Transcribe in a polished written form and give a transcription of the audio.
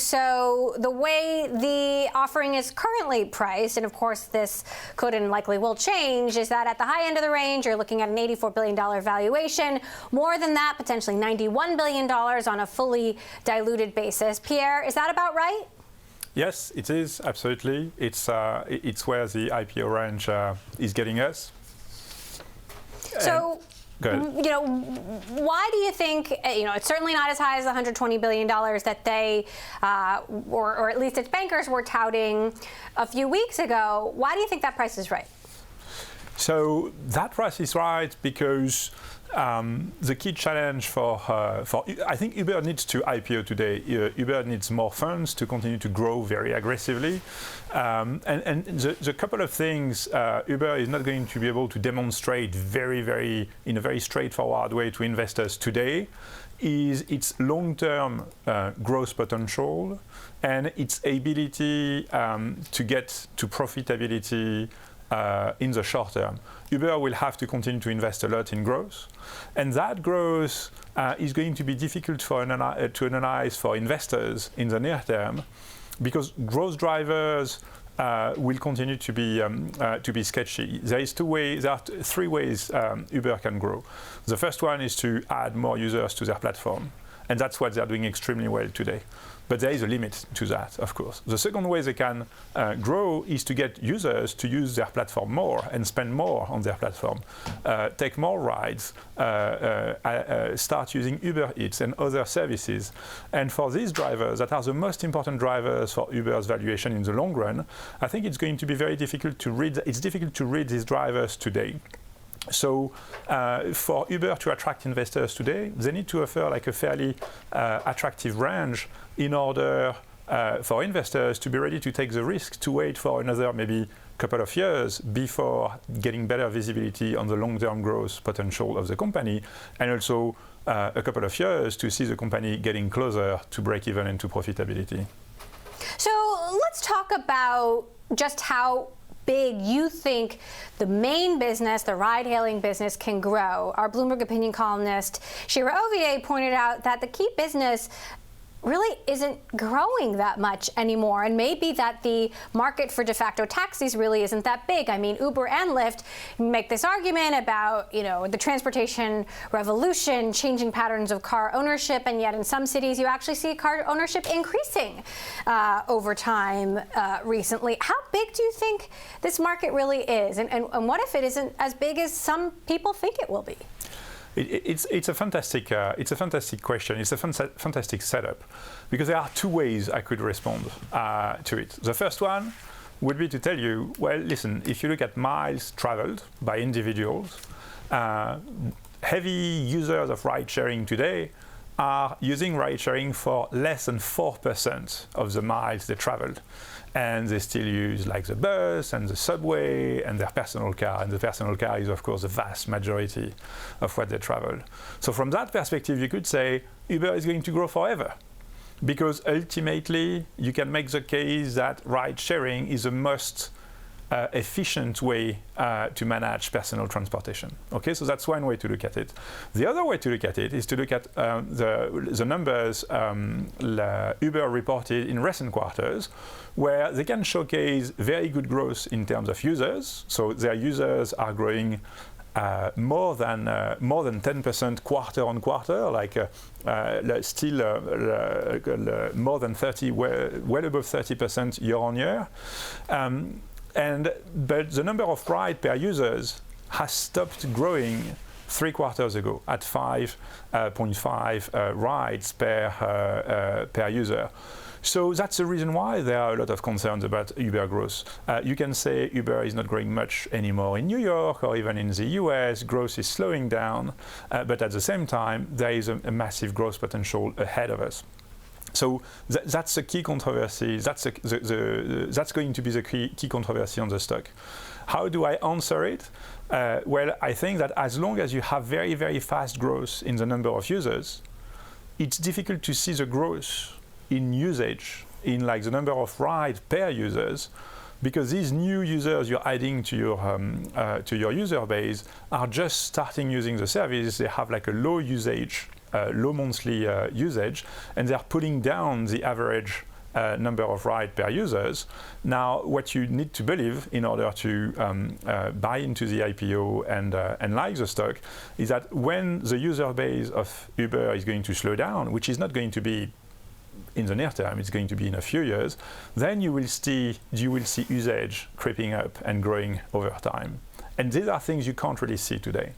so the way the offering is currently priced, and of course this could and likely will change, is that at the high end of the range, you're looking at an $84 billion valuation. More than that, potentially $91 billion on a fully diluted basis. Pierre, is that about right? Yes, it is, absolutely. It's where the IPO range is getting us. So, why do you think, it's certainly not as high as the $120 billion that they, or at least its bankers were touting a few weeks ago. Why do you think that price is right? So that price is right because the key challenge for I think Uber needs to IPO today. Uber needs more funds to continue to grow very aggressively. And the couple of things Uber is not going to be able to demonstrate in a very straightforward way to investors today is its long-term growth potential and its ability to get to profitability in the short term. Uber will have to continue to invest a lot in growth, and that growth is going to be difficult to analyze for investors in the near term, because growth drivers will continue to be sketchy. There are three ways Uber can grow. The first one is to add more users to their platform, and that's what they're doing extremely well today. But there is a limit to that, of course. The second way they can grow is to get users to use their platform more and spend more on their platform, take more rides, start using Uber Eats and other services. And for these drivers, that are the most important drivers for Uber's valuation in the long run, I think it's going to be very difficult to read. It's difficult to read these drivers today. So for Uber to attract investors today, they need to offer like a fairly attractive range in order for investors to be ready to take the risk to wait for another maybe couple of years before getting better visibility on the long-term growth potential of the company, and also a couple of years to see the company getting closer to break even and to profitability. So let's talk about just how big you think the main business, the ride-hailing business, can grow. Our Bloomberg opinion columnist, Shira Ovier, pointed out that the key business really isn't growing that much anymore, and maybe that the market for de facto taxis really isn't that big. I mean, Uber and Lyft make this argument about, the transportation revolution, changing patterns of car ownership, and yet in some cities you actually see car ownership increasing over time recently. How big do you think this market really is, and what if it isn't as big as some people think it will be? It's a fantastic question. It's a fantastic setup, because there are two ways I could respond to it. The first one would be to tell you, well, listen, if you look at miles traveled by individuals, heavy users of ride-sharing today are using ride-sharing for less than 4% of the miles they traveled. And they still use like the bus and the subway and their personal car. And the personal car is, of course, the vast majority of what they travel. So from that perspective, you could say Uber is going to grow forever, because ultimately you can make the case that ride-sharing is the most efficient way to manage personal transportation. Okay, so that's one way to look at it. The other way to look at it is to look at the numbers Uber reported in recent quarters, where they can showcase very good growth in terms of users. So their users are growing more than 10% quarter on quarter, still more than 30, well above 30% year on year. But the number of rides per users has stopped growing 3 quarters ago at 5.5 rides per user. So that's the reason why there are a lot of concerns about Uber growth. You can say Uber is not growing much anymore in New York or even in the US. Growth is slowing down, but at the same time, there is a massive growth potential ahead of us. So that's a key controversy. That's going to be the key controversy on the stock. How do I answer it? Well, I think that as long as you have very, very fast growth in the number of users, it's difficult to see the growth in usage, in like the number of rides per users, because these new users you're adding to your user base are just starting using the service. They have like a low usage, low monthly usage, and they're pulling down the average number of rides per users. Now, what you need to believe in order to buy into the IPO and like the stock is that when the user base of Uber is going to slow down, which is not going to be in the near term, it's going to be in a few years, then you will see usage creeping up and growing over time. And these are things you can't really see today.